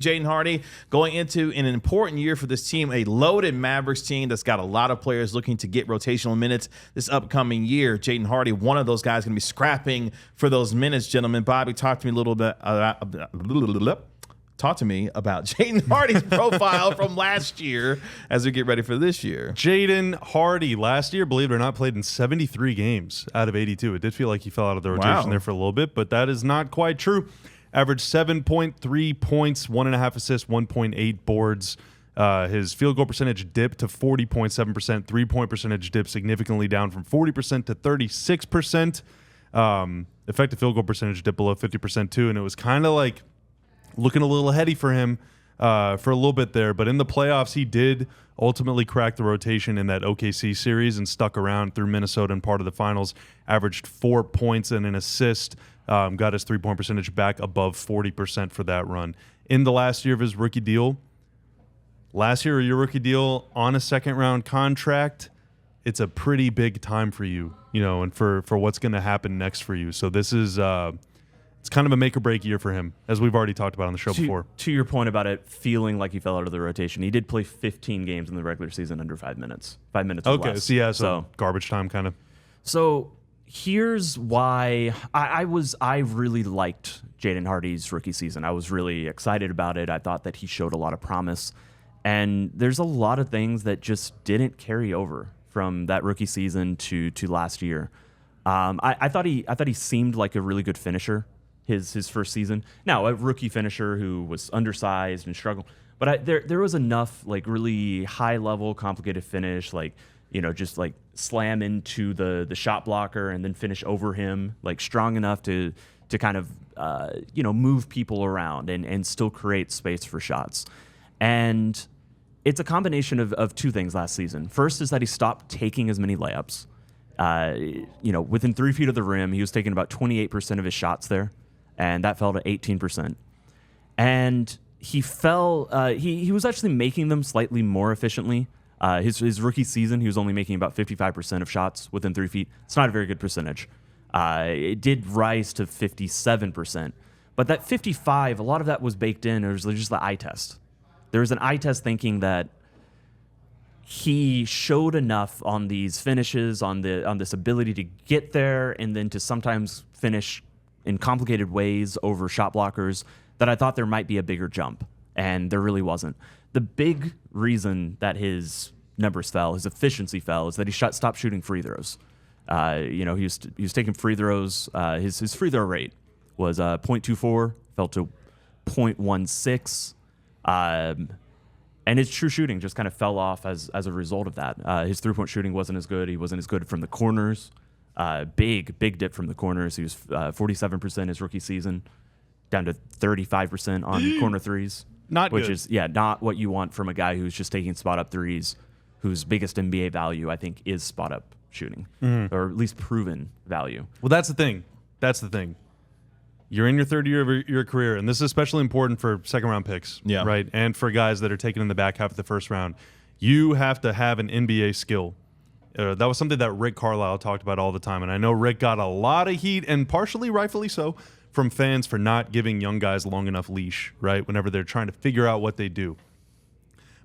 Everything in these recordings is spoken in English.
Jaden Hardy going into an important year for this team, a loaded Mavericks team that's got a lot of players looking to get rotational minutes this upcoming year. Jaden Hardy, one of those guys, going to be scrapping for those minutes, gentlemen. Bobby, talk to me a little bit. Talk to me about Jaden Hardy's profile from last year as we get ready for this year. Jaden Hardy last year, believe it or not, played in 73 games out of 82. It did feel like he fell out of the rotation there for a little bit, but that is not quite true. Averaged 7.3 points, 1.5 assists, 1.8 boards. His field goal percentage dipped to 40.7%. Three-point percentage dipped significantly down from 40% to 36%. Effective field goal percentage dipped below 50% too, and it was kind of like looking a little heady for him for a little bit there. But in the playoffs, he did ultimately crack the rotation in that OKC series and stuck around through Minnesota and part of the finals. Averaged 4 points and an assist. Got his three-point percentage back above 40% for that run. In the last year of his rookie deal, your rookie deal on a second-round contract, it's a pretty big time for you, and for what's going to happen next for you. So this is it's kind of a make-or-break year for him, as we've already talked about on the show before. To your point about it feeling like he fell out of the rotation, he did play 15 games in the regular season under 5 minutes. 5 minutes or less. Okay, so garbage time kind of. So here's why I really liked Jaden Hardy's rookie season. I was really excited about it. I thought that he showed a lot of promise. And there's a lot of things that just didn't carry over from that rookie season to last year. I thought he seemed like a really good finisher his first season. Now, a rookie finisher who was undersized and struggled. But there was enough like really high level, complicated finish, like just like slam into the shot blocker and then finish over him, like strong enough to kind of move people around and still create space for shots. And it's a combination of two things last season. First is that he stopped taking as many layups. Within 3 feet of the rim, he was taking about 28% of his shots there, and that fell to 18%. And he fell. He was actually making them slightly more efficiently. His rookie season, he was only making about 55% of shots within 3 feet. It's not a very good percentage. It did rise to 57%. But that 55, a lot of that was baked in. It was just the eye test. There was an eye test thinking that he showed enough on these finishes, on this ability to get there and then to sometimes finish in complicated ways over shot blockers, that I thought there might be a bigger jump. And there really wasn't. The big reason that his numbers fell, his efficiency fell, is that he stopped shooting free throws. He was taking free throws. His free throw rate was 0.24, fell to 0.16, and his true shooting just kind of fell off as a result of that. His three-point shooting wasn't as good. He wasn't as good from the corners. Big dip from the corners. He was 47% his rookie season, down to 35% on corner threes. Which is not what you want from a guy who's just taking spot-up threes, whose biggest NBA value, I think, is spot-up shooting, or at least proven value. Well, that's the thing. You're in your third year of your career, and this is especially important for second-round picks, right? And for guys that are taken in the back half of the first round. You have to have an NBA skill. That was something that Rick Carlisle talked about all the time, and I know Rick got a lot of heat, and partially rightfully so, from fans for not giving young guys long enough leash, right, whenever they're trying to figure out what they do.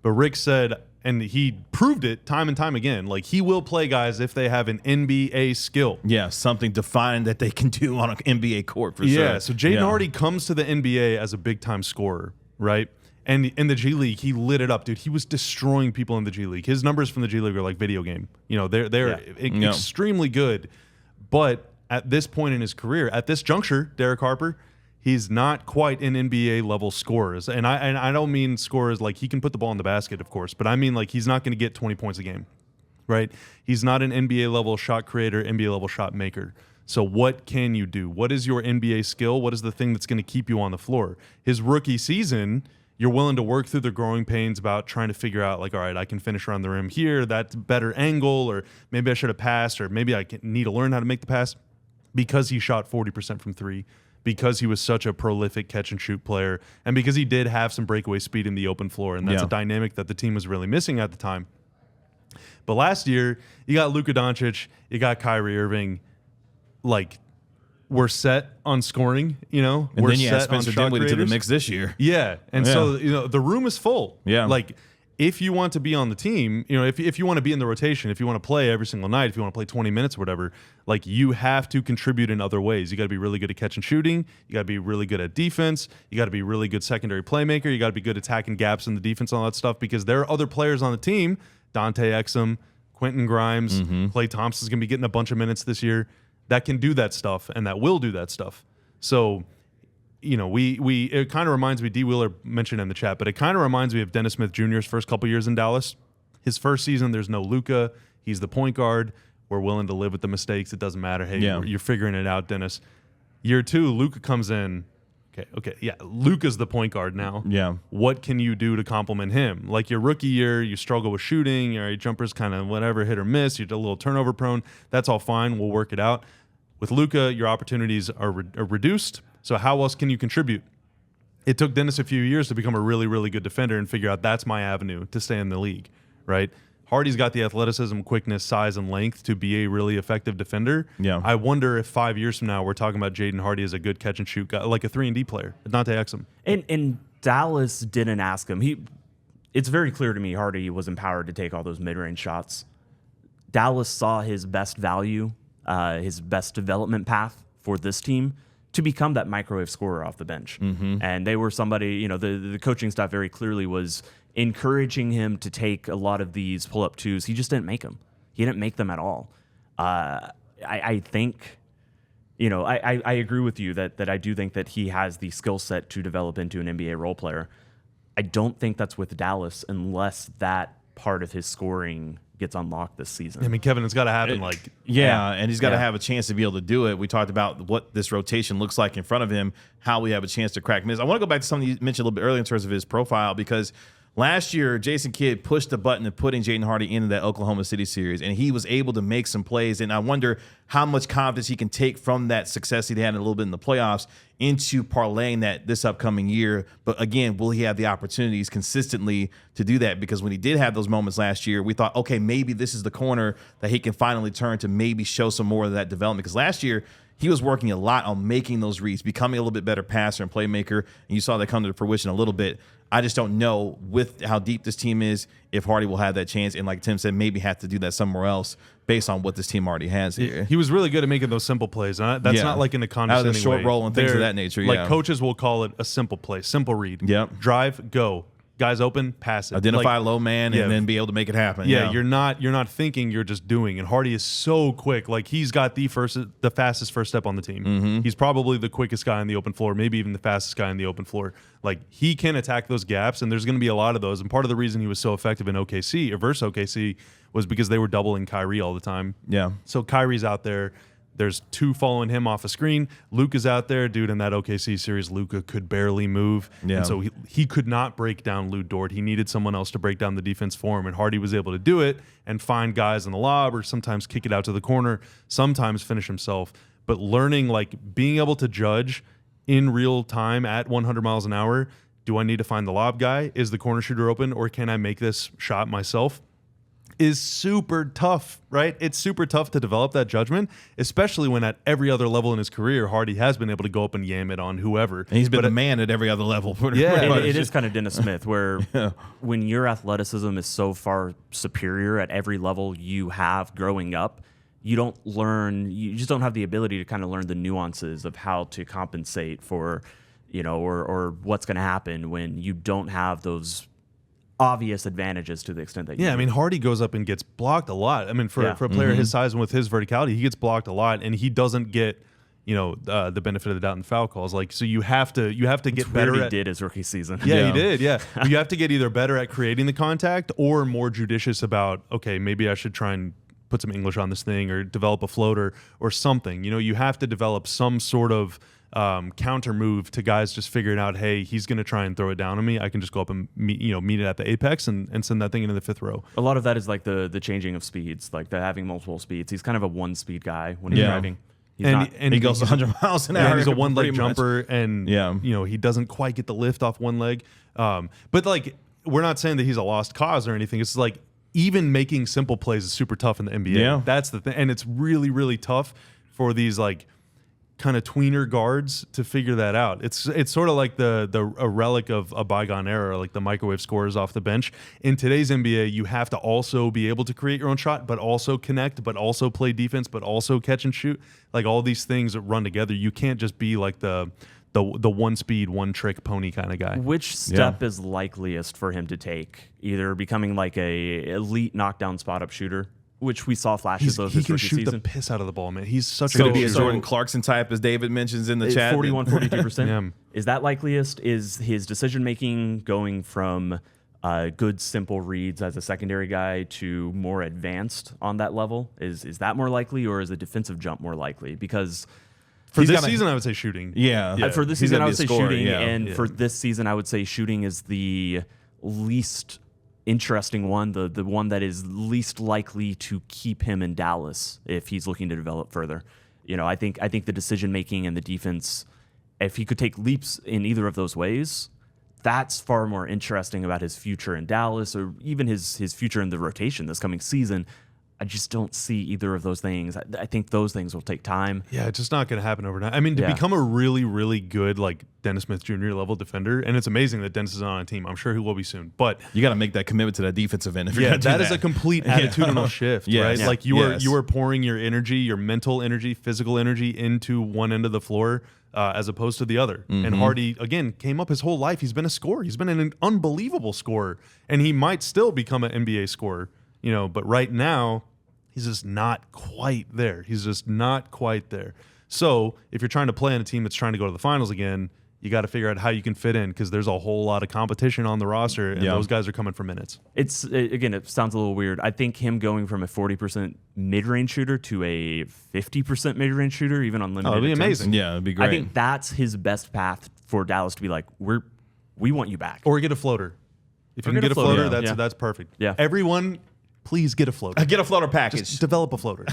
But Rick said, and he proved it time and time again, like he will play guys if they have an NBA skill. Yeah, something defined that they can do on an NBA court for sure. Yeah, so Jaden Hardy comes to the NBA as a big-time scorer, right? And in the G League, he lit it up, dude. He was destroying people in the G League. His numbers from the G League are like video game. They're extremely good, but at this point in his career, at this juncture, Derek Harper, he's not quite an NBA level scorer. And I don't mean scorers like he can put the ball in the basket, of course, but I mean like he's not going to get 20 points a game, right? He's not an NBA level shot creator, NBA level shot maker. So what can you do? What is your NBA skill? What is the thing that's going to keep you on the floor? His rookie season, you're willing to work through the growing pains about trying to figure out, like, all right, I can finish around the rim here. That's a better angle, or maybe I should have passed, or maybe I need to learn how to make the pass. Because he shot 40% from three, because he was such a prolific catch-and-shoot player, and because he did have some breakaway speed in the open floor, and that's a dynamic that the team was really missing at the time. But last year, you got Luka Doncic, you got Kyrie Irving. Like, we're set on scoring, And we're then you add set on Spencer shot Dinwiddie to the creators. mix this year. Yeah. And so, the room is full. Yeah. Like, if you want to be on the team, if you want to be in the rotation, if you want to play every single night, if you want to play 20 minutes or whatever, like, you have to contribute in other ways. You got to be really good at catch and shooting. You got to be really good at defense. You got to be really good secondary playmaker. You got to be good attacking gaps in the defense and all that stuff, because there are other players on the team, Dante, Exum, Quentin Grimes, Klay Thompson's going to be getting a bunch of minutes this year, that can do that stuff and that will do that stuff. So, it kind of reminds me, D. Wheeler mentioned in the chat, but it kind of reminds me of Dennis Smith Jr.'s first couple years in Dallas. His first season, there's no Luka. He's the point guard. We're willing to live with the mistakes. It doesn't matter. Hey, you're figuring it out, Dennis. Year 2, Luka comes in. Okay. Yeah, Luka's the point guard now. Yeah. What can you do to complement him? Like, your rookie year, you struggle with shooting. Your jumpers kind of whatever, hit or miss. You're a little turnover prone. That's all fine. We'll work it out. With Luka, your opportunities are reduced. So how else can you contribute? It took Dennis a few years to become a really, really good defender and figure out that's my avenue to stay in the league, right? Hardy's got the athleticism, quickness, size, and length to be a really effective defender. Yeah. I wonder if 5 years from now we're talking about Jaden Hardy as a good catch and shoot guy, like a 3-and-D player, Dante Exum. And Dallas didn't ask him. It's very clear to me Hardy was empowered to take all those mid-range shots. Dallas saw his best value, his best development path for this team to become that microwave scorer off the bench. And they were somebody, the coaching staff very clearly was encouraging him to take a lot of these pull-up twos. He just didn't make them. He didn't make them at all. I think, I agree with you that I do think that he has the skill set to develop into an NBA role player. I don't think that's with Dallas unless that part of his scoring gets unlocked this season. I mean, Kevin, it's got to happen. And he's got to have a chance to be able to do it. We talked about what this rotation looks like in front of him, how we have a chance to crack minutes. I want to go back to something you mentioned a little bit earlier in terms of his profile, because last year, Jason Kidd pushed the button of putting Jaden Hardy into that Oklahoma City series, and he was able to make some plays. And I wonder how much confidence he can take from that success he had a little bit in the playoffs into parlaying that this upcoming year. But again, will he have the opportunities consistently to do that? Because when he did have those moments last year, we thought, okay, maybe this is the corner that he can finally turn to maybe show some more of that development. Because last year, he was working a lot on making those reads, becoming a little bit better passer and playmaker, and you saw that come to fruition a little bit. I just don't know, with how deep this team is, if Hardy will have that chance, and like Tim said, maybe have to do that somewhere else based on what this team already has here. He was really good at making those simple plays. That's not like in a condescending out of the short way. roll and things of that nature. Like, coaches will call it a simple play, simple read. Yep. Drive, go. Guys open, pass it. Identify low man and then be able to make it happen. Yeah, you're not thinking, you're just doing. And Hardy is so quick. Like, he's got the fastest first step on the team. He's probably the quickest guy on the open floor, maybe even the fastest guy on the open floor. Like, he can attack those gaps, and there's going to be a lot of those. And part of the reason he was so effective in OKC or versus OKC was because they were doubling Kyrie all the time. Yeah. So Kyrie's out there. There's 2 following him off a screen. Luka's out there. Dude, in that OKC series, Luka could barely move. Yeah. And so he could not break down Lou Dort. He needed someone else to break down the defense for him, and Hardy was able to do it and find guys in the lob, or sometimes kick it out to the corner, sometimes finish himself. But learning, like, being able to judge in real time at 100 miles an hour, do I need to find the lob guy? Is the corner shooter open, or can I make this shot myself? Is super tough, right? It's super tough to develop that judgment, especially when at every other level in his career, Hardy has been able to go up and yam it on whoever. And he's been the man at every other level. It is kind of Dennis Smith, where when your athleticism is so far superior at every level you have growing up, you just don't have the ability to kind of learn the nuances of how to compensate for, or what's going to happen when you don't have those obvious advantages to the extent that you do. I mean, Hardy goes up and gets blocked a lot. I mean, for a player his size and with his verticality, he gets blocked a lot, and he doesn't get the benefit of the doubt in foul calls. Like, so you have to get better. He did his rookie season. Yeah, he did. Yeah, you have to get either better at creating the contact or more judicious about, okay, maybe I should try and put some English on this thing or develop a floater or something. You have to develop some sort of counter move to guys just figuring out, hey, he's going to try and throw it down on me. I can just go up and meet it at the apex and send that thing into the 5th row. A lot of that is like the changing of speeds, like the having multiple speeds. He's kind of a one-speed guy when he's driving. And he goes 100 miles an hour. And he's a one-leg jumper, and he doesn't quite get the lift off one leg. But like, we're not saying that he's a lost cause or anything. It's like, even making simple plays is super tough in the NBA. Yeah. That's the thing. And it's really, really tough for these, like, kind of tweener guards to figure that out. It's sort of like a relic of a bygone era, like the microwave scorers off the bench. In today's NBA, you have to also be able to create your own shot, but also connect, but also play defense, but also catch and shoot. Like all these things that run together. You can't just be like the one speed, one trick pony kind of guy. Which step is likeliest for him to take? Either becoming like a elite knockdown spot up shooter, which we saw flashes of he his can rookie shoot season. the piss out of the ball, man. He's such It's going a to be a shooter. Jordan Clarkson type, as David mentions in the chat. 41, 42%. Yeah. Is that likeliest? Is his decision-making going from good, simple reads as a secondary guy to more advanced on that level? Is that more likely, or is a defensive jump more likely? Because For this season, I would say shooting. Yeah. for this He's season, gonna I be would say a scorer, shooting. yeah. And for this season, I would say shooting is the least interesting one, the one that is least likely to keep him in Dallas if he's looking to develop further. I think the decision making and the defense, if he could take leaps in either of those ways, that's far more interesting about his future in Dallas, or even his future in the rotation this coming season. I just don't see either of those things. I think those things will take time. Yeah, it's just not going to happen overnight. I mean, to become a really, really good like Dennis Smith Jr. level defender, and it's amazing that Dennis is on a team. I'm sure he will be soon. But you got to make that commitment to that defensive end. If you're that is a complete attitudinal shift, right? Yeah. Like you are pouring your energy, your mental energy, physical energy into one end of the floor as opposed to the other. And Hardy, again, came up his whole life. He's been a scorer. He's been an unbelievable scorer, and he might still become an NBA scorer. But right now, he's just not quite there. He's just not quite there. So if you're trying to play on a team that's trying to go to the finals again, you got to figure out how you can fit in, because there's a whole lot of competition on the roster, and those guys are coming for minutes. It sounds a little weird. I think him going from a 40% mid-range shooter to a 50% mid-range shooter, even on limited it'd be attempts, amazing. Yeah, it'd be great. I think that's his best path for Dallas to be like, we want you back. Or get a floater. If you can get a floater, that's perfect. Yeah. Everyone, please get a floater. Get a floater package. Just develop a floater.